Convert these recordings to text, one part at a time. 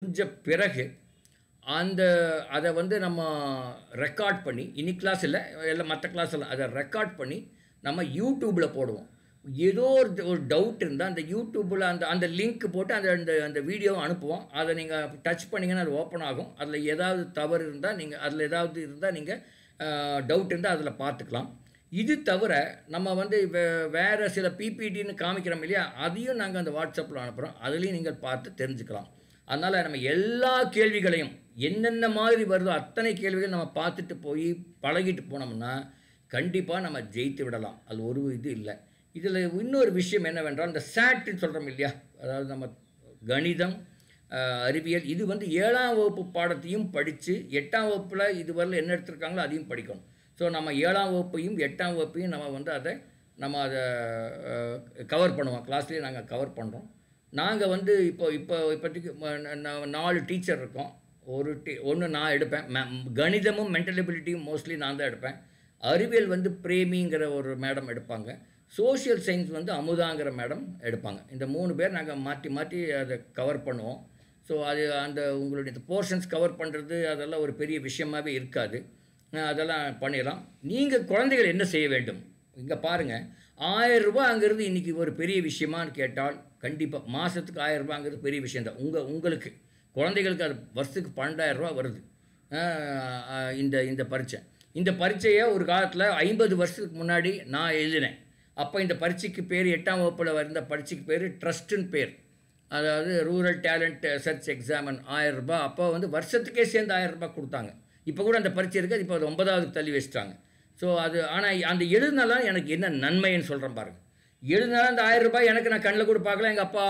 முடிஞ்ச பிறகு அந்த அதை வந்து நம்ம ரெக்கார்ட் பண்ணி இன்னைக்கு கிளாஸ் இல்லை எல்லாம் மற்ற கிளாஸ் எல்லாம் அதை ரெக்கார்ட் பண்ணி நம்ம யூடியூப்பில் போடுவோம். ஏதோ ஒரு டவுட் இருந்தால் அந்த யூடியூப்பில் அந்த அந்த லிங்க் போட்டு அந்த அந்த அந்த வீடியோவை அனுப்புவோம். அதை நீங்கள் டச் பண்ணிங்கன்னா அது ஓப்பன் ஆகும். அதில் ஏதாவது தவறு இருந்தால் நீங்கள் அதில் ஏதாவது இருந்தால் நீங்கள் டவுட் இருந்தால் அதில் பார்த்துக்கலாம். இது தவிர நம்ம வந்து வேறு சில பிபிடின்னு காமிக்கிறோம் இல்லையா, அதையும் நாங்கள் அந்த வாட்ஸ்அப்பில் அனுப்புகிறோம். அதுலேயும் நீங்கள் பார்த்து தெரிஞ்சுக்கலாம். அதனால் நம்ம எல்லா கேள்விகளையும் என்னென்ன மாதிரி வருதோ அத்தனை கேள்விகள் நம்ம பார்த்துட்டு போய் பழகிட்டு போனோம்னா கண்டிப்பாக நம்ம ஜெயித்து விடலாம். அது ஒரு இது இல்லை. இதில் இன்னொரு விஷயம் என்னவென்றால் இந்த சாட்டுன்னு சொல்கிறோம் இல்லையா, அதாவது நம்ம கணிதம், அறிவியல், இது வந்து 7ஆம் வகுப்பு பாடத்தையும் படித்து 8ஆம் வகுப்பில் இதுவரையில் என்ன எடுத்திருக்காங்களோ அதையும் படிக்கணும். ஸோ நம்ம 7ஆம் வகுப்பையும் 8ஆம் வகுப்பையும் நம்ம வந்து அதை கவர் பண்ணுவோம். கிளாஸ்லேயே நாங்கள் கவர் பண்ணுறோம். நாங்கள் வந்து இப்போதைக்கு 4 டீச்சர் இருக்கோம். ஒன்று நான் எடுப்பேன். கணிதமும் மென்டல் எபிலிட்டியும் மோஸ்ட்லி நான் தான் எடுப்பேன். அறிவியல் வந்து பிரேமிங்கிற ஒரு மேடம் எடுப்பாங்க. சோஷியல் சயின்ஸ் வந்து அமுதாங்கிற மேடம் எடுப்பாங்க. இந்த 3 பேர் நாங்கள் மாற்றி மாற்றி அதை கவர் பண்ணுவோம். ஸோ அது அந்த உங்களுடைய போர்ஷன்ஸ் கவர் பண்ணுறது அதெல்லாம் ஒரு பெரிய விஷயமாகவே இருக்காது. அதெல்லாம் பண்ணிடலாம். நீங்கள் குழந்தைகள் என்ன செய்ய வேண்டும் இங்கே பாருங்கள். 1000 ரூபாய் அங்கேருந்து இன்றைக்கி ஒரு பெரிய விஷயமானு கேட்டால் கண்டிப்பாக மாதத்துக்கு 1000 ரூபாங்கிறது பெரிய விஷயந்தான். உங்களுக்கு குழந்தைகளுக்கு அது வருஷத்துக்கு 12,000 ரூபா வருது இந்த பரீட்சை. இந்த பரீட்சையை ஒரு காலத்தில் 50 வருஷத்துக்கு முன்னாடி நான் எழுதினேன். அப்போ இந்த பரீட்சைக்கு பேர் 8ஆம் வகுப்பில் வந்த பரீட்சைக்கு பேர் ட்ரஸ்ட்டுன்னு பேர். அதாவது ரூரல் டேலண்ட் சர்ச் எக்ஸாமன் 1000 ரூபாய். அப்போ வந்து வருஷத்துக்கே சேர்ந்து 1000 ரூபாய் கொடுத்தாங்க. இப்போ கூட அந்த பரீட்சை இருக்குது. இப்போ அது 9ஆவதுக்கு தள்ளி வச்சுட்டாங்க. ஸோ அது ஆனால் அந்த எழுதினாலாம் எனக்கு என்ன நன்மைன்னு சொல்கிறேன் பாருங்கள். எழுதினாலும் அந்த 1000 ரூபாய் எனக்கு நான் கண்ணில் கூட பார்க்கல. எங்கள் அப்பா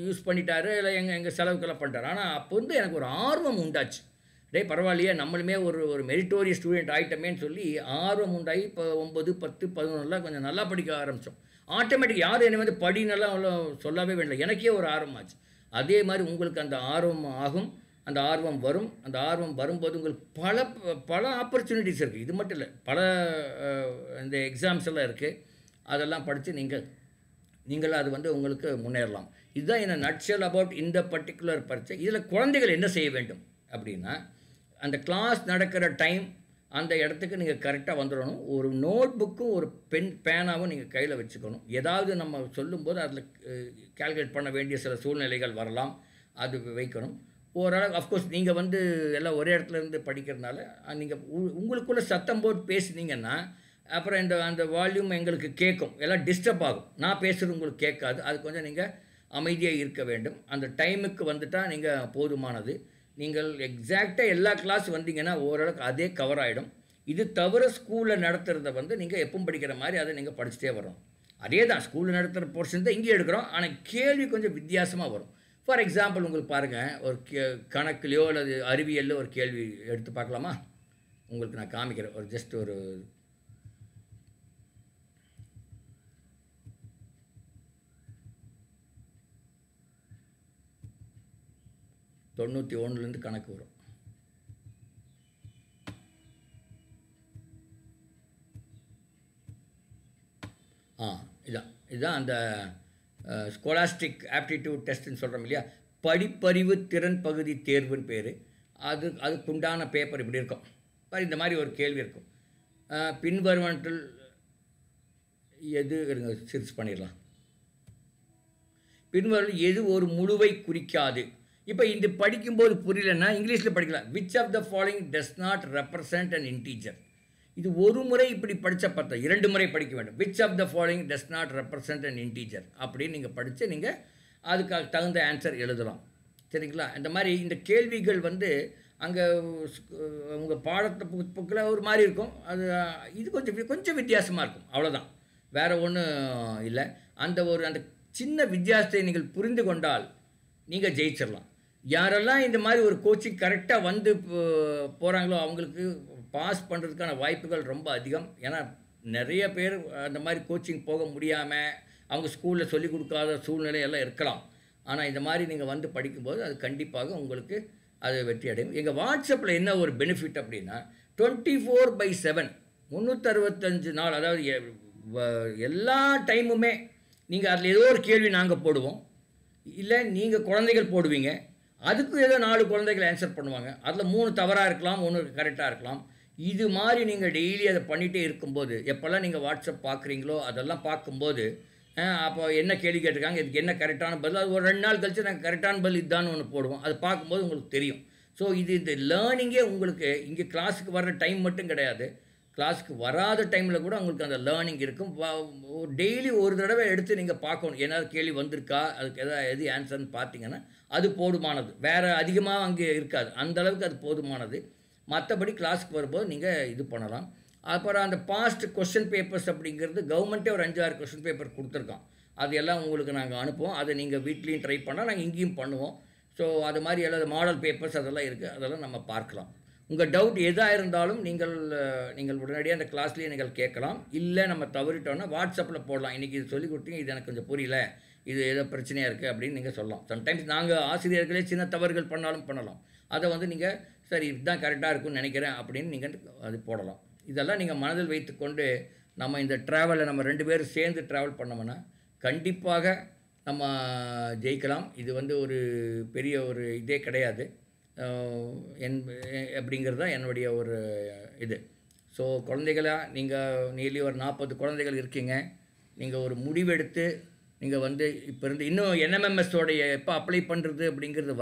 யூஸ் பண்ணிட்டாரு, இல்லை எங்கள் செலவுக்கெல்லாம் பண்ணிட்டார். ஆனால் அப்போ வந்து எனக்கு ஒரு ஆர்வம் உண்டாச்சு. பரவாயில்லையே நம்மளுமே ஒரு மெரிட்டோரியஸ் ஸ்டூடெண்ட் ஆகிட்டமேன்னு சொல்லி ஆர்வம் உண்டாகி இப்போ 9, 10, 11 கொஞ்சம் நல்லா படிக்க ஆரம்பித்தோம். ஆட்டோமேட்டிக் யாரும் என்னை வந்து படினெல்லாம் அவ்வளோ சொல்லவே வேண்டாம். எனக்கே ஒரு ஆர்வம் ஆச்சு. அதே மாதிரி உங்களுக்கு அந்த ஆர்வம் ஆகும். அந்த ஆர்வம் வரும். அந்த ஆர்வம் வரும்போது உங்களுக்கு பல ஆப்பர்ச்சுனிட்டிஸ் இருக்குது. இது மட்டும் இல்லை, பல இந்த எக்ஸாம்ஸ் எல்லாம் இருக்குது. அதெல்லாம் படித்து நீங்கள் அது வந்து உங்களுக்கு முன்னேறலாம். இதுதான் என்ன நட்ஷல் அபவுட் இந்த பர்டிகுலர் பரீட்சை. இதில் குழந்தைகள் என்ன செய்ய வேண்டும் அப்படின்னா, அந்த கிளாஸ் நடக்கிற டைம் அந்த இடத்துக்கு நீங்கள் கரெக்டாக வந்துடணும். ஒரு நோட் புக்கும் ஒரு பேனாவும் நீங்கள் கையில் வச்சுக்கணும். ஏதாவது நம்ம சொல்லும்போது அதில் கால்குலேட் பண்ண வேண்டிய சில சூழ்நிலைகள் வரலாம், அது வைக்கணும். ஓரளவு அஃப்கோர்ஸ் நீங்கள் வந்து எல்லாம் ஒரே இடத்துல இருந்து படிக்கிறதுனால நீங்கள் உங்களுக்குள்ளே சத்தம் போட்டு பேசுனீங்கன்னா அப்புறம் அந்த வால்யூம் எங்களுக்கு கேட்கும், எல்லாம் டிஸ்டர்ப் ஆகும். நான் பேசுகிறது உங்களுக்கு கேட்காது. அது கொஞ்சம் நீங்கள் அமைதியாக இருக்க வேண்டும். அந்த டைமுக்கு வந்துட்டால் நீங்கள் போதுமானது. நீங்கள் எக்ஸாக்டாக எல்லா கிளாஸ் வந்தீங்கன்னா ஓரளவுக்கு அதே கவர் ஆகிடும். இது தவிர ஸ்கூலில் நடத்துகிறத வந்து நீங்கள் எப்பவும் படிக்கிற மாதிரி அதை நீங்கள் படிச்சுட்டே வரும். அதே தான் ஸ்கூலில் நடத்துகிற போர்ஷன் தான் இங்கே எடுக்கிறோம். ஆனால் கேள்வி கொஞ்சம் வித்தியாசமாக வரும். ஃபார் எக்ஸாம்பிள் உங்களுக்கு பாருங்கள், ஒரு கணக்குலையோ அல்லது அறிவியலில் ஒரு கேள்வி எடுத்து பார்க்கலாமா? உங்களுக்கு நான் காமிக்கிறேன். ஒரு ஜஸ்ட் ஒரு 91 கணக்கு வரும். இதுதான் அந்த ஸ்கோலாஸ்டிக் ஆப்டிடியூட் டெஸ்ட்டுன்னு சொல்கிறோம் இல்லையா, படிப்பறிவு திறன் பகுதி தேர்வுன்னு பேர். அதுக்குண்டான பேப்பர் இப்படி இருக்கும். இந்த மாதிரி ஒரு கேள்வி இருக்கும். பின்வருவனற்றில் எது சிரிச்சு பண்ணிடலாம். பின்வரும் எது ஒரு முழுவை குறிக்காது. இப்போ இந்த படிக்கும்போது புரியலன்னா இங்கிலீஷில் படிக்கலாம். Which of the following does not represent an integer. இது ஒரு முறை இப்படி படித்த பார்த்தா 2 முறை படிக்க வேண்டும். Which of the following does not represent an integer அப்படின்னு நீங்கள் படித்து நீங்கள் அதுக்கு தகுந்த ஆன்சர் எழுதலாம். சரிங்களா? இந்த மாதிரி இந்த கேள்விகள் வந்து அங்கே உங்கள் பாடத்தை புக்கில் ஒரு மாதிரி இருக்கும். இது கொஞ்சம் வித்தியாசமாக இருக்கும், அவ்வளோதான். வேறு ஒன்றும் இல்லை. அந்த சின்ன வித்தியாசத்தை நீங்கள் புரிந்து கொண்டால் நீங்கள் ஜெயிச்சிடலாம். யாரெல்லாம் இந்த மாதிரி ஒரு கோச்சிங் கரெக்டாக வந்து போகிறாங்களோ அவங்களுக்கு பாஸ் பண்ணுறதுக்கான வாய்ப்புகள் ரொம்ப அதிகம். ஏன்னா நிறைய பேர் அந்த மாதிரி கோச்சிங் போக முடியாமல் அவங்க ஸ்கூலில் சொல்லிக் கொடுக்காத சூழ்நிலை எல்லாம் இருக்கலாம். ஆனால் இந்த மாதிரி நீங்கள் வந்து படிக்கும்போது அது கண்டிப்பாக உங்களுக்கு அது வெற்றி அடையும். எங்கள் வாட்ஸ்அப்பில் என்ன ஒரு பெனிஃபிட் அப்படின்னா 24/7 365 நாள், அதாவது எல்லா டைமுமே நீங்கள் அதில் ஏதோ ஒரு கேள்வி நாங்கள் போடுவோம், இல்லை நீங்கள் குழந்தைகள் போடுவீங்க. அதுக்கு ஏதோ 4 குழந்தைகள் ஆன்சர் பண்ணுவாங்க. அதில் 3 தவறாக இருக்கலாம், 1 கரெக்டாக இருக்கலாம். இது மாதிரி நீங்கள் டெய்லி அதை பண்ணிகிட்டே இருக்கும்போது, எப்போல்லாம் நீங்கள் வாட்ஸ்அப் பார்க்குறீங்களோ அதெல்லாம் பார்க்கும்போது, அப்போ என்ன கேள்வி கேட்டிருக்காங்க, இதுக்கு என்ன கரெக்டான பதில், அது ஒரு 2 நாள் கழிச்சு நாங்கள் கரெக்டான பதில் இதுதான் ஒன்று போடுவோம். அது பார்க்கும்போது உங்களுக்கு தெரியும். ஸோ இந்த லேர்னிங்கே உங்களுக்கு இங்கே கிளாஸுக்கு வர்ற டைம் மட்டும் கிடையாது, கிளாஸுக்கு வராத டைமில் கூட உங்களுக்கு அந்த லேர்னிங் இருக்கும். டெய்லி ஒரு தடவை எடுத்து நீங்கள் பார்க்கணும், ஏதாவது கேள்வி வந்திருக்கா, அதுக்கு எது ஆன்சர்னு பார்த்தீங்கன்னா அது போதுமானது. வேறு அதிகமாக அங்கே இருக்காது, அந்தளவுக்கு அது போதுமானது. மற்றபடி கிளாஸுக்கு வரும்போது நீங்கள் இது பண்ணலாம். அப்புறம் அந்த பாஸ்ட் கொஸ்டின் பேப்பர்ஸ் அப்படிங்கிறது கவர்மெண்ட்டே ஒரு 5-6 கொஸ்டின் பேப்பர் கொடுத்துருக்கோம். அது எல்லாம் உங்களுக்கு நாங்கள் அனுப்புவோம். அதை நீங்கள் வீட்லேயும் ட்ரை பண்ணால் நாங்கள் இங்கேயும் பண்ணுவோம். ஸோ அது மாதிரி எல்லாம் மாடல் பேப்பர்ஸ் அதெல்லாம் இருக்குது, அதெல்லாம் நம்ம பார்க்கலாம். உங்கள் டவுட் எதாக இருந்தாலும் நீங்கள் உடனடியாக அந்த கிளாஸ்லேயே நீங்கள் கேட்கலாம். இல்லை நம்ம தவறிட்டோன்னா வாட்ஸ்அப்பில் போடலாம், இன்றைக்கி இது சொல்லிக் கொடுத்தீங்க, இது எனக்கு கொஞ்சம் புரியல, இது ஏதோ பிரச்சனையாக இருக்குது அப்படின்னு நீங்கள் சொல்லலாம். சம்டைம்ஸ் நாங்கள் ஆசிரியர்களே சின்ன தவறுகள் பண்ணலாம். அதை வந்து நீங்கள் சரி இதுதான் கரெக்டாக இருக்கும்னு நினைக்கிறேன் அப்படின்னு நீங்கள் அது போடலாம். இதெல்லாம் நீங்கள் மனதில் வைத்துக்கொண்டு நம்ம இந்த ட்ராவலை நம்ம 2 பேரும் சேர்ந்து ட்ராவல் பண்ணோம்னா கண்டிப்பாக நம்ம ஜெயிக்கலாம். இது வந்து ஒரு பெரிய ஒரு இதே கிடையாது அப்படிங்கிறது தான் என்னுடைய ஒரு இது. ஸோ குழந்தைகளா, நீங்கள் நியர்லி ஒரு 40 குழந்தைகள் இருக்கீங்க. நீங்கள் ஒரு முடிவெடுத்து நீங்கள் வந்து இப்போ இருந்து இன்னும் என்எம்எம்எஸோடைய எப்போ அப்ளை பண்ணுறது அப்படிங்கிறது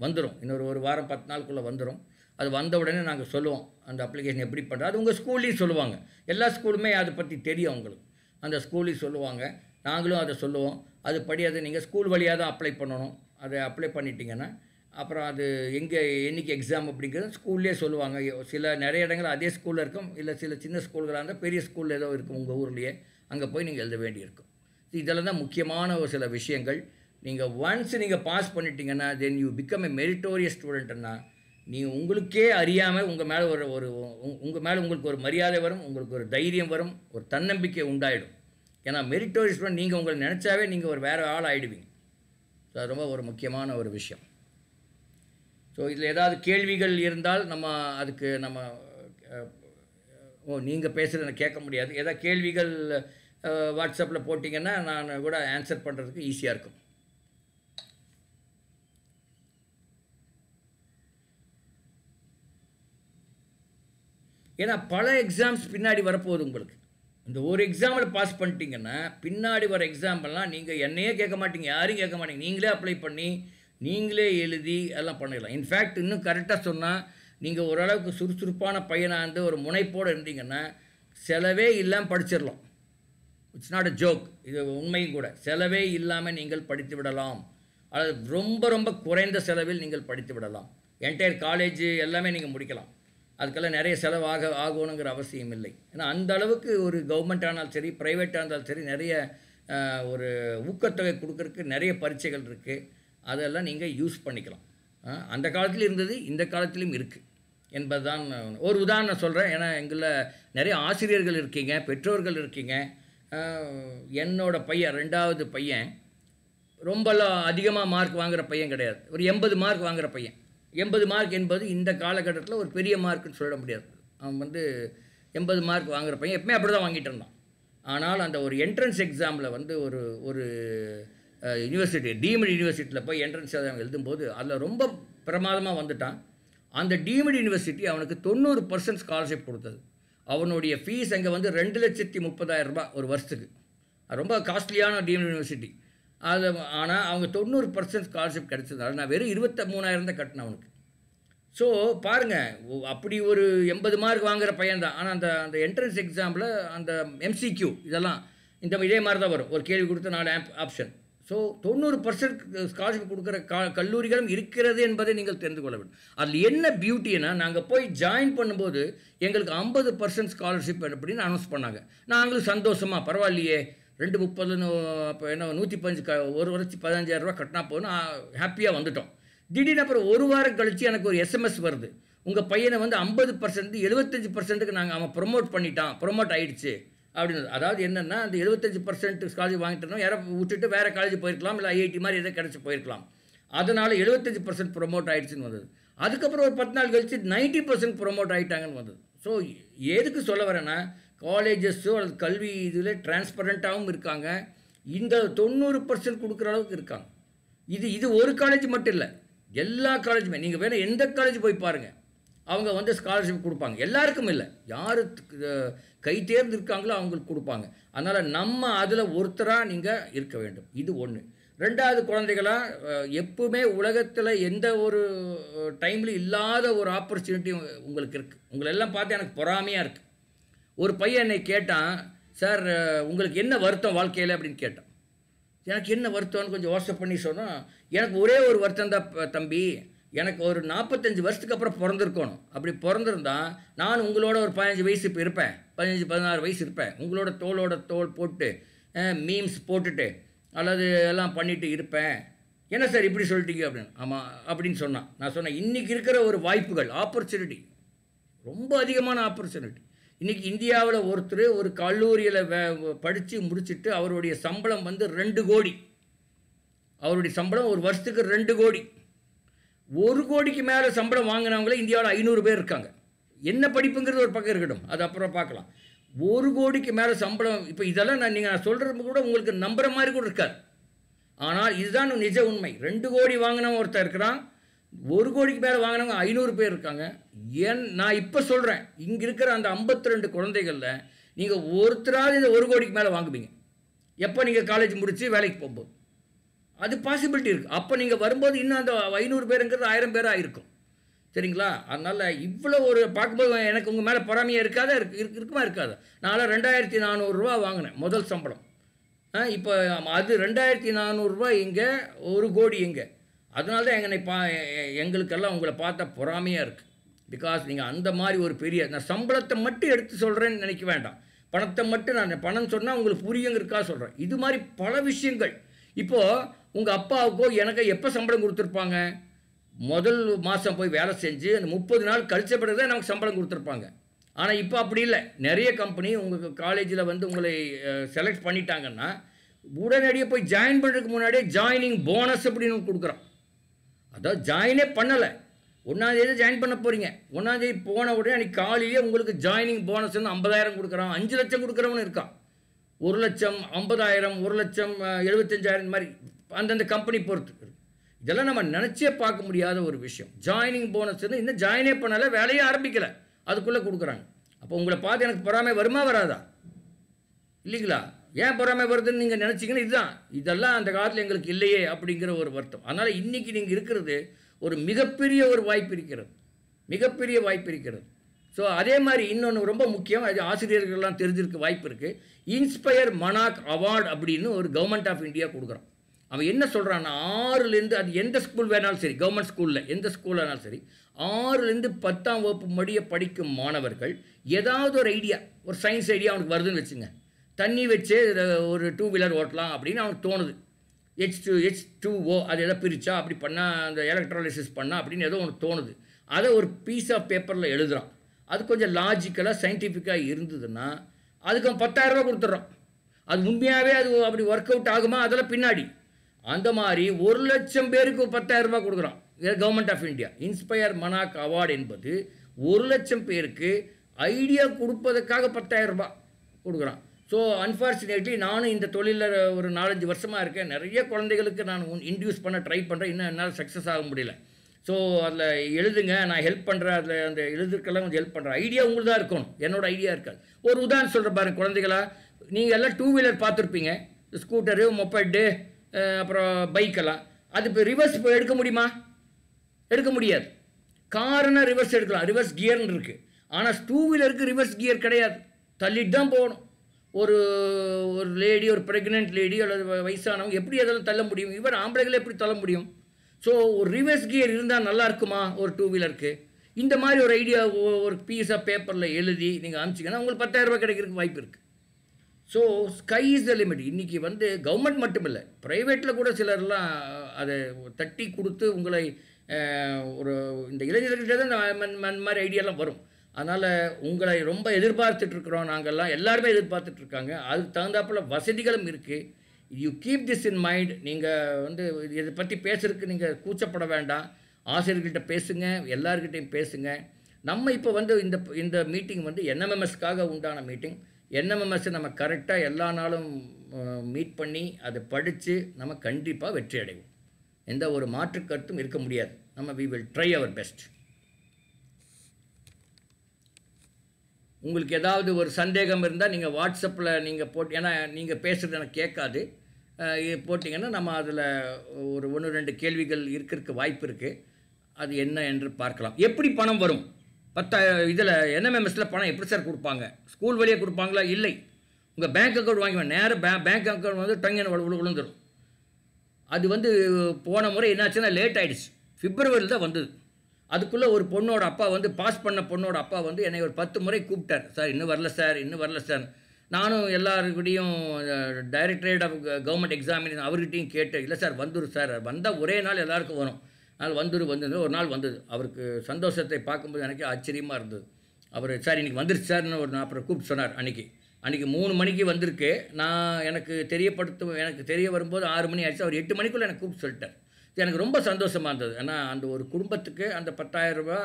வந்துடும். இன்னொரு 1 வாரம் 10 நாளுக்குள்ளே வந்துடும். அது வந்த உடனே நாங்கள் சொல்லுவோம் அந்த அப்ளிகேஷன் எப்படி பண்ணுறது. அது உங்கள் ஸ்கூல்லேயும் சொல்லுவாங்க, எல்லா ஸ்கூலுமே அதை பற்றி தெரியும் அவங்களுக்கு. அந்த ஸ்கூல்லையும் சொல்லுவாங்க, நாங்களும் அதை சொல்லுவோம். அதுபடி அதை நீங்கள் ஸ்கூல் வழியாக தான் அப்ளை பண்ணணும். அதை அப்ளை பண்ணிட்டீங்கன்னா அப்புறம் அது எங்கே என்றைக்கு எக்ஸாம் அப்படிங்கிறது ஸ்கூல்லேயே சொல்லுவாங்க. நிறைய இடங்கள் அதே ஸ்கூலில் இருக்கும், இல்லை சில சின்ன ஸ்கூல்களாக இருந்தால் பெரிய ஸ்கூலில் ஏதோ இருக்கும் உங்கள் ஊர்லேயே, அங்கே போய் நீங்கள் எழுத வேண்டியிருக்கும். இதெல்லாம் தான் முக்கியமான ஒரு சில விஷயங்கள். நீங்கள் ஒன்ஸ் நீங்கள் பாஸ் பண்ணிட்டீங்கன்னா then you become a meritorious ஸ்டூடெண்ட்னா நீங்கள் உங்களுக்கே அறியாமல் உங்கள் மேலே உங்கள் மேலே உங்களுக்கு ஒரு மரியாதை வரும், உங்களுக்கு ஒரு தைரியம் வரும், ஒரு தன்னம்பிக்கை உண்டாயிடும். ஏன்னா மெரிட்டோரியஸ் ஸ்டூடெண்ட் நீங்கள் உங்களை நினச்சாவே நீங்கள் ஒரு வேறு ஆள் ஆகிடுவீங்க. ஸோ அது ரொம்ப ஒரு முக்கியமான ஒரு விஷயம். ஸோ இதில் ஏதாவது கேள்விகள் இருந்தால் நம்ம அதுக்கு நம்ம நீங்கள் பேசுகிறது எனக்கு கேட்க முடியாது. ஏதாவது கேள்விகள் வாட்ஸ்அப்பில் போட்டிங்கன்னா நான் கூட ஆன்சர் பண்ணுறதுக்கு ஈஸியாக இருக்கும். ஏன்னா பல எக்ஸாம்ஸ் பின்னாடி வரப்போகுது உங்களுக்கு. இந்த ஒரு எக்ஸாமில் பாஸ் பண்ணிட்டீங்கன்னா பின்னாடி வர எக்ஸாம்பெல்லாம் நீங்கள் என்னையே கேட்க மாட்டீங்க, யாரையும் கேட்க மாட்டீங்க, நீங்களே அப்ளை பண்ணி நீங்களே எழுதி எல்லாம் பண்ணிடலாம். இன்ஃபேக்ட் இன்னும் கரெக்டாக சொன்னால் நீங்கள் ஓரளவுக்கு சுறுசுறுப்பான பையனாக இருந்து ஒரு முனைப்போடு இருந்தீங்கன்னா செலவே இல்லாமல் படிச்சிடலாம். இட்ஸ் நாட் அ ஜோக், இது உண்மையும் கூட. செலவே இல்லாமல் நீங்கள் படித்து விடலாம், அல்லது ரொம்ப ரொம்ப குறைந்த செலவில் நீங்கள் படித்து விடலாம். என்டையர் காலேஜ் எல்லாமே நீங்கள் முடிக்கலாம். அதுக்கெல்லாம் நிறைய செலவு ஆகணுங்கிற அவசியம் இல்லை. ஏன்னா அந்த அளவுக்கு ஒரு கவர்மெண்ட் ஆனாலும் சரி, ப்ரைவேட்டாக இருந்தாலும் சரி, நிறைய ஒரு ஊக்கத்தொகை கொடுக்கறதுக்கு நிறைய பரீட்சைகள் இருக்குது. அதெல்லாம் நீங்கள் யூஸ் பண்ணிக்கலாம். அந்த காலத்தில் இருந்தது, இந்த காலத்திலும் இருக்குது என்பது தான் ஒரு உதாரணம் சொல்கிறேன். ஏன்னா எங்களில் நிறைய ஆசிரியர்கள் இருக்கீங்க, பெற்றோர்கள் இருக்கீங்க. என்னோட பையன் 2வது பையன் ரொம்பலாம் அதிகமாக மார்க் வாங்குகிற பையன் கிடையாது, ஒரு 80 மார்க் வாங்குகிற பையன். 80 மார்க் என்பது இந்த காலகட்டத்தில் ஒரு பெரிய மார்க்குன்னு சொல்ல முடியாது. அவன் வந்து 80 மார்க் வாங்குகிற பையன் எப்பவுமே அப்படி தான் வாங்கிட்டு இருந்தான். ஆனால் அந்த ஒரு என்ட்ரன்ஸ் எக்ஸாமில் வந்து ஒரு யூனிவர்சிட்டி, டீம்டு யூனிவர்சிட்டியில் போய் என்ட்ரன்ஸ் எக்ஸாம் எழுதும்போது அதில் ரொம்ப பிரமாதமாக வந்துட்டான். அந்த டீம்டு யூனிவர்சிட்டி அவனுக்கு 90% ஸ்காலர்ஷிப் கொடுத்தது. அவனுடைய ஃபீஸ் அங்கே வந்து 2,30,000 ரூபாய் ஒரு வருஷத்துக்கு. ரொம்ப காஸ்ட்லியான டீம்டு யூனிவர்சிட்டி அது. ஆனால் அவங்க 90% ஸ்காலர்ஷிப் கிடச்சதால நான் வெறும் 23,000 தான் கட்டினேன் அவனுக்கு. ஸோ பாருங்கள், அப்படி ஒரு 80 மார்க் வாங்குகிற பையன் தான். ஆனால் அந்த என்ட்ரன்ஸ் எக்ஸாமில் அந்த MCQ இதெல்லாம் இதே மாதிரி தான் வரும். ஒரு கேள்வி கொடுத்த 4 ஆப்ஷன். ஸோ 90% ஸ்காலர்ஷிப் கொடுக்குற கல்லூரிகளும் இருக்கிறது என்பதை நீங்கள் தெரிந்து கொள்ள வேண்டும். அதில் என்ன பியூட்டின்னா, நாங்கள் போய் ஜாயின் பண்ணும்போது எங்களுக்கு 50% ஸ்காலர்ஷிப் அப்படின்னு அனௌன்ஸ் பண்ணாங்க. நாங்களும் சந்தோஷமாக பரவாயில்லையே 230 இப்போ என்ன 115 ஒரு வருஷத்துக்கு 15,000 ரூபா கட்டினா போதும் ஹாப்பியாக வந்துட்டோம். திடீர்னு அப்புறம் ஒரு வாரம் கழித்து எனக்கு ஒரு SMS வருது, உங்கள் பையனை வந்து 50% 75%க்கு நாங்கள் அவன் ப்ரொமோட் ஆகிடுச்சு அப்படின்னு. அதாவது என்னென்னா, அந்த 75% ஸ்காலர்ஷிப் வாங்கிட்டு யாரை விட்டுட்டு வேறு காலேஜ் போயிருக்கலாம், இல்லை IIT மாதிரி எதாவது கிடச்சி போயிருக்கலாம். அதனால் 75% ப்ரொமோட் ஆகிடுச்சின்னு வந்தது. அதுக்கப்புறம் ஒரு 10 நாள் கழிச்சு 90% ப்ரொமோட் ஆகிட்டாங்கன்னு வந்தது. ஸோ எதுக்கு சொல்ல வரேன்னா, காலேஜஸோ அல்லது கல்வி இதில் டிரான்ஸ்பரண்ட்டாகவும் இருக்காங்க, இந்த 90% கொடுக்குற அளவுக்கு இருக்காங்க. இது ஒரு காலேஜ் மட்டும் இல்லை, எல்லா காலேஜுமே நீங்கள் வேணும் எந்த காலேஜ் போய் பாருங்கள், அவங்க வந்து ஸ்காலர்ஷிப் கொடுப்பாங்க. எல்லாருக்கும் இல்லை, யார் கை தேர்ந்து இருக்காங்களோ அவங்களுக்கு கொடுப்பாங்க. அதனால் நம்ம அதில் ஒருத்தராக நீங்கள் இருக்க வேண்டும். இது ஒன்று. ரெண்டாவது, குழந்தைகளாக எப்பவுமே உலகத்தில் எந்த ஒரு டைம்லையும் இல்லாத ஒரு ஆப்பர்ச்சுனிட்டி உங்களுக்கு இருக்குது. உங்களெல்லாம் பார்த்து எனக்கு பொறாமையாக இருக்குது. ஒரு பையன் என்னை கேட்டான், சார் உங்களுக்கு என்ன வருத்தம் வாழ்க்கையில் அப்படின்னு கேட்டான். எனக்கு என்ன வருத்தம்னு கொஞ்சம் யோசனை பண்ணி சொன்னால், எனக்கு ஒரே ஒரு வருத்தம் தான் தம்பி, எனக்கு ஒரு 45 வருஷத்துக்கு அப்புறம் பிறந்திருக்கணும். அப்படி பிறந்திருந்தா நான் உங்களோட ஒரு 15 வயசு இப்போ இருப்பேன், 15-16 வயசு இருப்பேன். உங்களோட தோளோட தோல் போட்டு மீம்ஸ் போட்டுட்டு அல்லது எல்லாம் பண்ணிட்டு இருப்பேன். என்ன சார் இப்படி சொல்லிட்டீங்க அப்படின்னு. ஆமாம் அப்படின்னு சொன்னான். நான் சொன்னேன், இன்றைக்கி இருக்கிற ஒரு வாய்ப்புகள், ஆப்பர்ச்சுனிட்டி, ரொம்ப அதிகமான ஆப்பர்ச்சுனிட்டி. இன்றைக்கி இந்தியாவில் ஒருத்தர் ஒரு கல்லூரியில் படித்து முடிச்சுட்டு அவருடைய சம்பளம் வந்து 2 கோடி. அவருடைய சம்பளம் ஒரு வருஷத்துக்கு 2 கோடி. 1 கோடிக்கு மேலே சம்பளம் வாங்கினவங்களே இந்தியாவில் 500 பேர் இருக்காங்க. என்ன படிப்புங்கிறது ஒரு பக்கம் இருக்கட்டும், அது அப்புறம் பார்க்கலாம். 1 கோடிக்கு மேலே சம்பளம். இப்போ இதெல்லாம் நான் சொல்கிறது கூட உங்களுக்கு நம்புகிற மாதிரி கூட இருக்காது. ஆனால் இதுதான் நிஜ உண்மை. 2 கோடி வாங்கினவன் ஒருத்தர் இருக்கிறான், 1 கோடிக்கு மேலே வாங்கினவங்க 500 பேர் இருக்காங்க. நான் இப்போ சொல்கிறேன், இங்கே இருக்கிற அந்த 52 குழந்தைகளில் நீங்கள் ஒருத்தராவது இந்த 1 கோடிக்கு மேலே வாங்குவீங்க. எப்போ நீங்கள் காலேஜ் முடித்து வேலைக்கு போகும்போது அது பாசிபிலிட்டி இருக்குது. அப்போ நீங்கள் வரும்போது இன்னும் அந்த 500 பேருங்கிறது 1000 பேராக இருக்கும். சரிங்களா? அதனால் இவ்வளோ ஒரு பார்க்கும்போது எனக்கு உங்கள் மேலே பொறாமையாக இருக்காதா? இருக்குமா இருக்காதா? நான் 2400 ரூபா வாங்கினேன் முதல் சம்பளம். இப்போ அது 2400 ரூபா எங்கே, 1 கோடி எங்கே? அதனால தான் எங்களுக்கெல்லாம் உங்களை பார்த்தா பொறாமையாக இருக்குது. பிகாஸ் நீங்கள் அந்த மாதிரி ஒரு பெரிய, நான் சம்பளத்தை மட்டும் எடுத்து சொல்கிறேன்னு நினைக்க வேண்டாம். பணத்தை மட்டும் நான் பணம் சொன்னால் உங்களுக்கு புரியுங்கிறதுக்காக சொல்கிறேன். இது மாதிரி பல விஷயங்கள். இப்போது உங்கள் அப்பாவுக்கோ எனக்கு எப்போ சம்பளம் கொடுத்துருப்பாங்க? முதல் மாதம் போய் வேலை செஞ்சு அந்த 30 நாள் கழிச்ச பிறகு தான் நமக்கு சம்பளம் கொடுத்துருப்பாங்க. ஆனால் இப்போ அப்படி இல்லை. நிறைய கம்பெனி உங்கள் காலேஜில் வந்து உங்களை செலக்ட் பண்ணிட்டாங்கன்னா உடனடியாக போய் ஜாயின் பண்ணுறதுக்கு முன்னாடியே ஜாயினிங் போனஸ் அப்படின்னு கொடுக்குறோம். அதாவது ஜாயினே பண்ணலை, 1ஆம் தேதி ஜாயின் பண்ண போகிறீங்க, 1ஆம் தேதி போன உடனே அன்றைக்கி காலையிலே உங்களுக்கு ஜாயினிங் போனஸ் வந்து 50,000 கொடுக்குறான், 5 லட்சம் கொடுக்குறவனு இருக்கான், 1 லட்சம், 50,000, 1 லட்சம், 75,000 மாதிரி அந்தந்த கம்பெனி பொறுத்து. இதெல்லாம் நம்ம நினச்சே பார்க்க முடியாத ஒரு விஷயம். ஜாயினிங் போனஸ் இன்னும் ஜாயினே பண்ணலை, வேலையே ஆரம்பிக்கலை, அதுக்குள்ளே கொடுக்குறாங்க. அப்போ உங்களை பார்த்து எனக்கு பொறாமை வருமா வராதா? இல்லைங்களா? ஏன் பொறாமை வருதுன்னு நீங்கள் நினச்சிங்கன்னா இதுதான். இதெல்லாம் அந்த காலத்தில் எங்களுக்கு இல்லையே அப்படிங்கிற ஒரு வருத்தம். அதனால் இன்றைக்கி நீங்கள் இருக்கிறது ஒரு மிகப்பெரிய ஒரு வாய்ப்பு இருக்கிறது, மிகப்பெரிய வாய்ப்பு இருக்கிறது. ஸோ அதே மாதிரி இன்னொன்று ரொம்ப முக்கியம், அது ஆசிரியர்கள்லாம் தெரிஞ்சிருக்க வாய்ப்பு இருக்குது. இன்ஸ்பயர் மனாக் அவார்டு அப்படின்னு ஒரு கவர்மெண்ட் ஆஃப் இந்தியா கொடுக்குறான். அவன் என்ன சொல்கிறான்னா, 6லேருந்து, அது எந்த ஸ்கூல் வேணாலும் சரி, கவர்மெண்ட் ஸ்கூலில் எந்த ஸ்கூல் வேணாலும் சரி, 6லேருந்து 10ஆம் வகுப்பு முடிய படிக்கும் மாணவர்கள் ஏதாவது ஒரு ஐடியா, ஒரு சயின்ஸ் ஐடியா அவனுக்கு வருதுன்னு வச்சுங்க, தண்ணி வச்சு ஒரு 2 வீலர் ஓட்டலாம் அப்படின்னு அவனுக்கு தோணுது. H2O அது எதை பிரித்தா அப்படி பண்ணால், அந்த எலக்ட்ராலிசிஸ் பண்ணால் அப்படின்னு ஏதோ ஒன்று தோணுது. அதை ஒரு பீஸ் ஆஃப் பேப்பரில் எழுதுகிறான். அது கொஞ்சம் லாஜிக்கலாக சயின்டிஃபிக்காக இருந்ததுன்னா அதுக்கு 10,000 ரூபா கொடுத்துட்றான். அது உண்மையாகவே அது அப்படி ஒர்க் அவுட் ஆகுமா அதெல்லாம் பின்னாடி. அந்த மாதிரி 1 லட்சம் பேருக்கு 10,000 ரூபா கொடுக்குறான் government of India. Inspire Manak award என்பது 1 லட்சம் பேருக்கு ஐடியா கொடுப்பதற்காக 10,000 ரூபா கொடுக்குறான். ஸோ அன்ஃபார்ச்சுனேட்லி நானும் இந்த தொழிலில் ஒரு 4-5 வருஷமாக இருக்கேன். நிறைய குழந்தைகளுக்கு நான் இன்டியூஸ் பண்ண ட்ரை பண்ணுறேன், இன்னும் என்னால் சக்ஸஸ் ஆக முடியல. ஸோ அதில் எழுதுங்க, நான் ஹெல்ப் பண்ணுறேன், அதில் அந்த எழுதுக்கெல்லாம் கொஞ்சம் ஹெல்ப் பண்ணுறேன். ஐடியா உங்களுக்கு தான் இருக்கணும், என்னோட ஐடியா இருக்காது. ஒரு உதாரணம் சொல்கிற பாருங்க குழந்தைகளா, நீங்கள் எல்லாம் 2 வீலர் பார்த்துருப்பீங்க, ஸ்கூட்டரு, மொப்பைடு, அப்புறம் பைக்கெல்லாம். அது இப்போ ரிவர்ஸ் எடுக்க முடியுமா? எடுக்க முடியாது. காருன்னா ரிவர்ஸ் எடுக்கலாம், ரிவர்ஸ் கியர்னு இருக்குது. ஆனால் 2 வீலருக்கு ரிவர்ஸ் கியர் கிடையாது, தள்ளிட்டு தான் போகணும். ஒரு லேடி, ஒரு ப்ரெக்னென்ட் லேடி அல்லது வயசானவங்க எப்படி அதெல்லாம் தள்ள முடியும்? இவன் ஆம்பளைகளை எப்படி தள்ள முடியும்? ஸோ ஒரு ரிவர்ஸ் கியர் இருந்தால் நல்லா இருக்குமா ஒரு 2 வீலருக்கு? இந்த மாதிரி ஒரு ஐடியா ஒரு பீஸ் ஆஃப் பேப்பரில் எழுதி நீங்கள் அனுப்பிச்சிங்கன்னா உங்களுக்கு 10,000 ரூபா கிடைக்கிறதுக்கு வாய்ப்பு இருக்குது. So sky is the limit. இன்றைக்கி வந்து கவர்மெண்ட் மட்டும் இல்லை, ப்ரைவேட்டில் கூட சிலர்லாம் அதை தட்டி கொடுத்து உங்களை ஒரு இந்த இளைஞர்கிட்ட தான் இந்த மாதிரி ஐடியாலாம் வரும். அதனால் உங்களை ரொம்ப எதிர்பார்த்துட்ருக்குறோம், நாங்கள்லாம் எல்லாருமே எதிர்பார்த்துட்ருக்காங்க. அதுக்கு தகுந்தாப்பில் வசதிகளும் இருக்குது. You keep this in mind. நீங்கள் வந்து இதை பற்றி பேசுறதுக்கு நீங்கள் கூச்சப்பட வேண்டாம். ஆசிரியர்கிட்ட பேசுங்க, எல்லார்கிட்டையும் பேசுங்க. நம்ம இப்போ வந்து இந்த மீட்டிங் வந்து என்எம்எம்எஸ்க்காக உண்டான மீட்டிங். என்எம்எம்எஸ் நம்ம கரெக்டாக எல்லா நாளும் மீட் பண்ணி அதை படித்து நம்ம கண்டிப்பாக வெற்றி அடைவோம். எந்த ஒரு மாற்று கருத்தும் இருக்க முடியாது. நம்ம we will try our best. உங்களுக்கு ஏதாவது ஒரு சந்தேகம் இருந்தால் நீங்கள் வாட்ஸ்அப்பில் நீங்கள் போட்டு, ஏன்னா நீங்கள் பேசுகிறது எனக்கு கேட்காது, போட்டிங்கன்னா நம்ம அதில் ஒரு 1-2 கேள்விகள் இருக்கிறதுக்கு வாய்ப்பு இருக்குது. அது என்ன என்று பார்க்கலாம். எப்படி பணம் வரும்? 10,000 இதில் என்எம்எம்எஸில் பணம் எப்படி சார் கொடுப்பாங்க? ஸ்கூல் வழியே கொடுப்பாங்களா? இல்லை, உங்கள் பேங்க் அக்கௌண்ட் வாங்கிவேன், நேராக பேங்க் அக்கௌண்ட் வந்து டங்கன்னு விழுந்துடும். அது வந்து போன முறை என்னாச்சுன்னா லேட் ஆகிடுச்சு, பிப்ரவரியில் தான் வந்தது. அதுக்குள்ளே ஒரு பொண்ணோட அப்பா வந்து, பாஸ் பண்ண பொண்ணோட அப்பா வந்து என்னை ஒரு 10 முறை கூப்பிட்டார், சார் இன்னும் வரல சார், இன்னும் வரல சார். நானும் எல்லாருக்கிட்டையும் டைரக்டரேட் ஆஃப் கவர்மெண்ட் எக்ஸாமினேஷன் அவர்கிட்டையும் கேட்டேன், இல்லை சார் வந்துடும் சார், வந்தால் ஒரே நாள் எல்லாருக்கும் வரும், அதனால் வந்து ஒரு நாள் வந்தது. அவருக்கு சந்தோஷத்தை பார்க்கும்போது எனக்கு ஆச்சரியமாக இருந்தது. அவர் சார் இன்றைக்கி வந்துருச்சு சார்னு அப்புறம் கூப்பிட்டு சொன்னார். அன்றைக்கி 3 மணிக்கு வந்திருக்கு. நான் எனக்கு தெரிய வரும்போது 6 மணி ஆயிடுச்சு. அவர் 8 மணிக்குள்ளே எனக்கு கூப்பிட்டு சொல்லிட்டார். எனக்கு ரொம்ப சந்தோஷமாக இருந்தது. ஏன்னா அந்த ஒரு குடும்பத்துக்கு அந்த 10,000 ரூபா,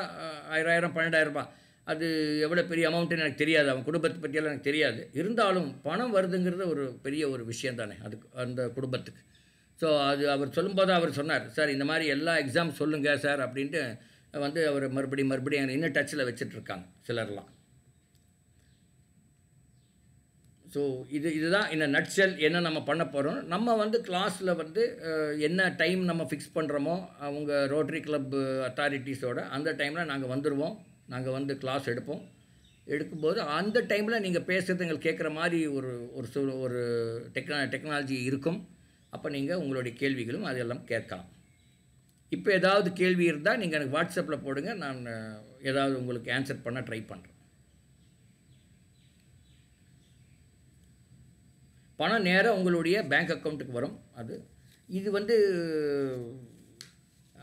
1000, 12,000 ரூபா, அது எவ்வளோ பெரிய அமௌண்ட்டுன்னு எனக்கு தெரியாது, அவன் குடும்பத்தை பற்றியெல்லாம் எனக்கு தெரியாது. இருந்தாலும் பணம் வருதுங்கிறது ஒரு பெரிய ஒரு விஷயம் தானே அதுக்கு, அந்த குடும்பத்துக்கு. ஸோ அது அவர் சொல்லும்போது அவர் சொன்னார், சார் இந்த மாதிரி எல்லா எக்ஸாம் சொல்லுங்கள் சார் அப்படின்ட்டு வந்து அவர் மறுபடியும் இன்னும் டச்சில் வச்சிட்ருக்காங்க சிலர்லாம். ஸோ இதுதான் இந்த நட்சல் என்ன நம்ம பண்ண போகிறோம். நம்ம வந்து கிளாஸில் வந்து என்ன டைம் நம்ம ஃபிக்ஸ் பண்ணுறோமோ அவங்க ரோட்டரி கிளப் அத்தாரிட்டிஸோட அந்த டைமில் நாங்கள் வந்துடுவோம். நாங்கள் வந்து கிளாஸ் எடுக்கும்போது அந்த டைமில் நீங்கள் பேசுகிறது எங்களுக்கு கேட்குற மாதிரி ஒரு டெக்னாலஜி இருக்கும். அப்போ நீங்கள் உங்களுடைய கேள்விகளும் அதெல்லாம் கேட்கலாம். இப்போ ஏதாவது கேள்வி இருந்தால் நீங்கள் எனக்கு வாட்ஸ்அப்பில் போடுங்க, நான் ஏதாவது உங்களுக்கு ஆன்சர் பண்ண ட்ரை பண்ணுறேன். பணம் நேராக உங்களுடைய பேங்க் அக்கௌண்ட்டுக்கு வரும். இது வந்து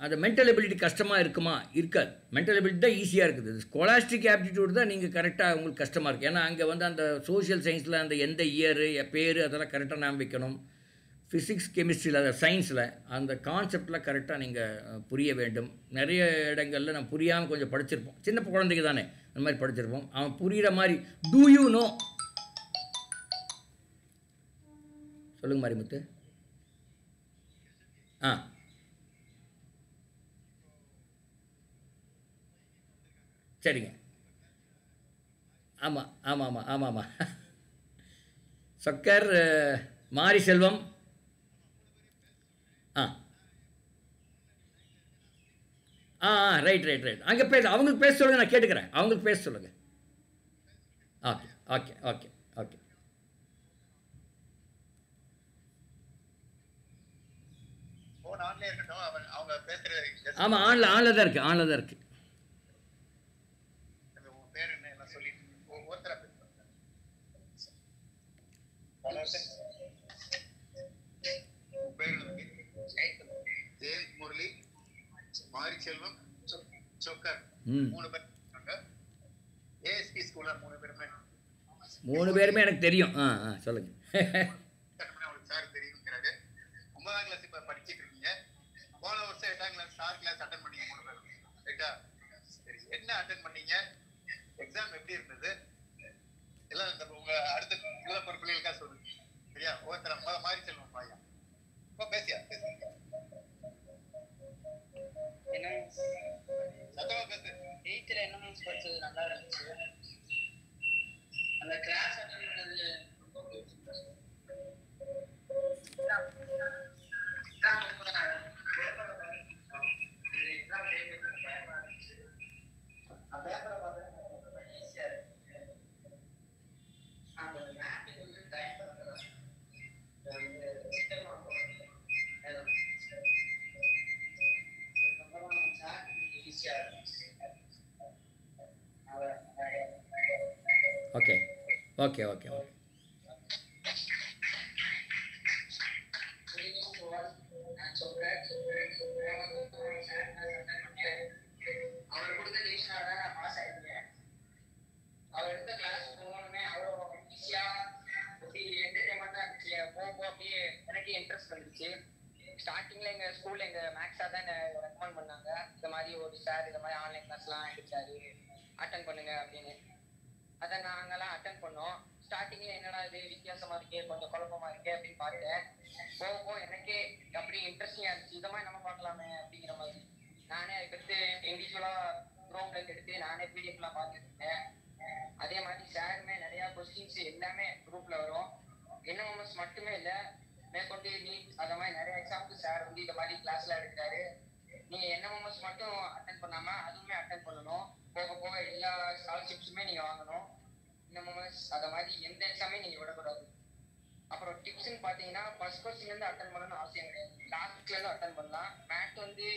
அந்த மென்டல் எபிலிட்டி கஷ்டமாக இருக்குமா? இருக்காது. மென்டல் எபிலிட்டி தான் ஈஸியாக இருக்குது. ஸ்காலாஸ்டிக் ஆப்டிடியூட் தான் நீங்கள் கரெக்டாக உங்களுக்கு கஷ்டமாக இருக்குது. ஏன்னா அங்கே வந்து அந்த சோஷியல் சயின்ஸில் அந்த எந்த இயரு பேர் அதெல்லாம் கரெக்டாக நாம் வைக்கணும். ஃபிசிக்ஸ் கெமிஸ்ட்ரியில், அந்த சயின்ஸில் அந்த கான்செப்டில் கரெக்டாக நீங்கள் புரிய வேண்டும். நிறைய இடங்களில் நம்ம புரியாமல் கொஞ்சம் படிச்சிருப்போம், சின்ன குழந்தைக்கு தானே அந்த மாதிரி படிச்சிருப்போம். அவன் புரிகிற மாதிரி டூ யூ நோ, சொல்லுங்க மாரிமுத்து. சரிங்க. ஆமாம். சொக்கர், மாரி செல்வம். ரைட். அங்கே அவங்களுக்கு பேச சொல்லுங்கள், நான் கேட்டுக்கிறேன். அவங்களுக்கு பேச சொல்லுங்கள். ஓகே. ஆமாம், ஆன்ல தான் இருக்கு. முரளி, மாரி செல்வம், சொக்கர், 3 பேர். ஏஎஸ்பி ஸ்கூல்ல 3 பேருமே எனக்கு தெரியும். சொல்லுங்க. சார் தெரியுங்கிறாரு. 9ஆம் கிளாஸ் இப்ப படிச்சிட்டு இருக்கீங்க. போன வருஷம் 8ஆம் கிளாஸ் ஸ்டார் கிளாஸ் அட்டெண்ட் பண்ணீங்க 3 பேரும். ரைட்டா? சரி, என்ன அட்டெண்ட் பண்ணீங்க? எக்ஸாம் எப்படி இருந்தது? எல்லாம் உங்க அடுத்த உள்ள போற பிள்ளைகளுக்கா சொல்லுங்க. சரியா? ஒவ்வொருத்தர மாரி செல்வம் பாயா. இப்போ பேசியா? என்ன சத்தமா பேசு. 8th என்னமோ படிச்சது நல்லா இருந்துச்சு. அந்த கிளாஸ் அட்டெண்ட் பண்ணது ரொம்ப பிடிச்சிருந்துச்சு. ஓகே. அவர் கொடுத்த டியூஷனால நான் பாஸ் ஆயிருக்கேன். அவர் எடுத்த கிளாஸ் போனோடனே அவ்வளோ ஈஸியா என்டர்டைன்மெண்டா இருந்துச்சு. போக அப்படியே எனக்கு இன்ட்ரெஸ்ட் வந்துச்சு. ஸ்டார்டிங்ல எங்க ஸ்கூல்ல எங்க மேக்ஸ் சார் தான் ரெக்கமெண்ட் பண்ணாங்க. இந்த மாதிரி ஒரு சார் இந்த மாதிரி ஆன்லைன் கிளாஸ்லாம் எடுத்தாரு, அட்டன் பண்ணுங்க அப்படின்னு. அதை நாங்கெல்லாம் அட்டன் பண்ணோம். ஸ்டார்டிங்ல என்னடா இது வித்தியாசமா இருக்கே, கொஞ்சம் குழப்பமா இருக்கே அப்படின்னு பார்த்தேன். போக எனக்கே அப்படி இன்ட்ரெஸ்டிங்கா இருந்துச்சு. இதை மாதிரி நம்ம பார்க்கலாமே அப்படிங்கிற மாதிரி. நானே அதுக்கடுத்து இண்டிவிஜுவலாக ப்ரோக்ராம் எடுத்து நானே பிடிஎஃப்லாம் பார்த்துட்டு இருக்கேன். அதே மாதிரி சாருமே நிறையா கொஸ்டின்ஸ் எல்லாமே குரூப்பில் வரும். என்எம்எஸ் மட்டுமே இல்லை, மேற்கொண்டு நீட் அந்த மாதிரி நிறைய எக்ஸாம்பிள் சார் வந்து இந்த மாதிரி கிளாஸ்லாம் எடுக்கிறாரு. நீங்கள் என்எம்எஸ் மட்டும் அட்டன் பண்ணாமல் அதுவுமே அட்டன் பண்ணணும். போக போக எல்லா ஸ்காலர்ஷிப்ஸுமே நீங்கள் வாங்கணும். என்எம்எஸ் அதை மாதிரி எந்த எக்ஸாமே நீங்கள் விடக்கூடாது. அப்புறம் டிப்ஸ்ன்னு பார்த்தீங்கன்னா ஃபர்ஸ்ட் கொஸ்டின்லேருந்து அட்டன் பண்ணணும்னு அவசியம் கிடையாது, லாஸ்ட்லேருந்து அட்டன் பண்ணலாம். மேட் வந்து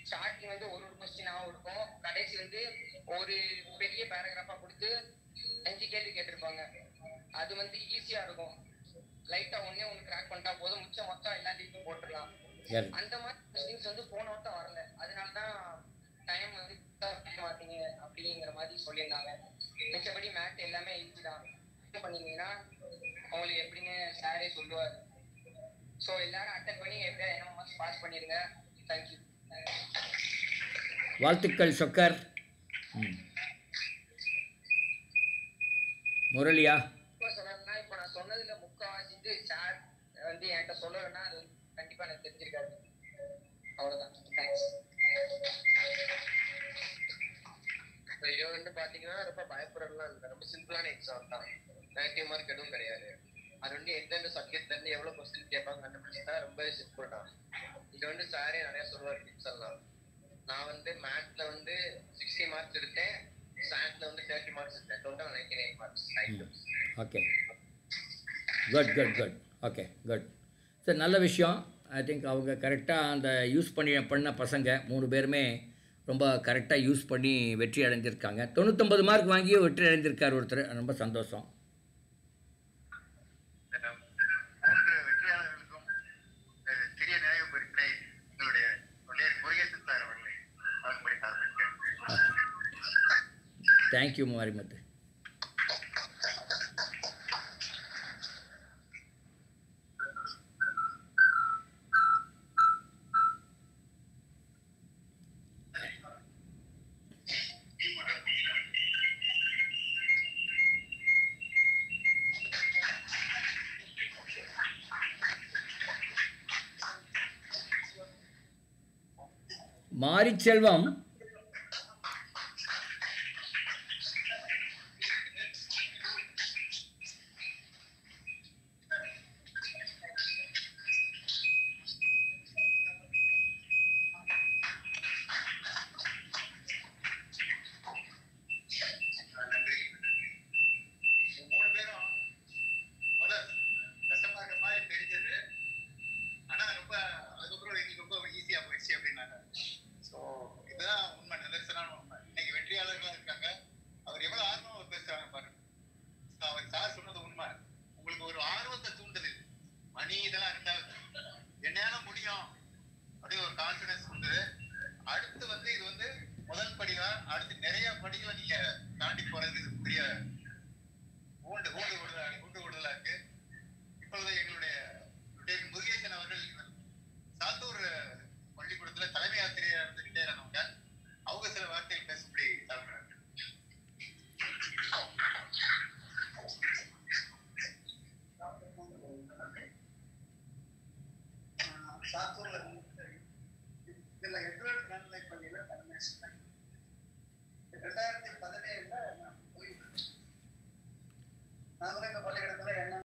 ஸ்டார்டிங் வந்து ஒரு கொஸ்டினாகவும் இருக்கும், கடைசி வந்து ஒரு பெரிய பேராகிராஃபாக கொடுத்து 5 கேள்வி கேட்டிருப்பாங்க. அது வந்து ஈஸியாக இருக்கும். லைட்டாக ஒன்று கிராக் பண்ணிட்டா போதும், மிச்சம் மொத்தம் எல்லா டீப்பும் போட்டுடலாம். அந்த மாதிரி கொஸ்டின்ஸ் வந்து போன வட்டம் வரல, அதனால தான் டைம் வந்து மாட்டீங்க அப்படிங்கிற மாதிரி சொல்லியிருந்தாங்க. மிச்சபடி மேட் எல்லாமே ஈஸி தான். இது பண்ணீங்கன்னா அவங்களுக்கு எப்படின்னு சாரே சொல்லுவார். ஸோ எல்லாரும் அட்டன் பண்ணி எப்படியா என்ன பாஸ் பண்ணிடுங்க. தேங்க்யூ. வாழ்த்துக்கள் சொக்கர். முரளியா? இப்போ சொன்னா இப்போ நான் சொன்னதுல முக்கால்வாசி சார் வந்து என்கிட்ட சொல்லலைன்னா அது கண்டிப்பா எனக்கு தெரிஞ்சிருக்காரு. அவ்வளவுதான். தேங்க்ஸ். இது வந்து பாத்தீங்கன்னா ரொம்ப பயப்படலாம் இல்லை, ரொம்ப சிம்பிளான எக்ஸாம் தான். 90 மார்க் எதுவும் கிடையாது. அது வந்து எந்தெந்த சப்ஜெக்ட்ல இருந்து எவ்வளவு கொஸ்டின் கேட்பாங்க கண்டுபிடிச்சா ரொம்ப சிம்பிள் தான். இது வந்து சாரே நிறைய சொல்லுவார் டிப்ஸ் எல்லாம். நான் வந்து மேத்ல வந்து 60 மார்க்ஸ் எடுத்தேன், சயின்ஸ்ல வந்து 30 மார்க்ஸ் எடுத்தேன், total 99 marks. Okay, good. Okay, good. Sir, நல்ல விஷயம். ஐ திங்க் அவங்க கரெக்டாக அந்த யூஸ் பண்ண பசங்க 3 பேருமே ரொம்ப கரெக்டாக யூஸ் பண்ணி வெற்றி அடைஞ்சிருக்காங்க. 99 மார்க் வாங்கியும் வெற்றி அடைஞ்சிருக்கார் ஒருத்தர். ரொம்ப சந்தோஷம். 3 வெற்றியாளர்களுக்கும் சிறிய நினைவு பரிசனை எங்களுடைய முருகேசன் சார் அவர்களை வழங்கும்படி ஆரம்பிக்கிறேன். தேங்க்யூ மாரிமுத்து. மாரிச்செல்வம்,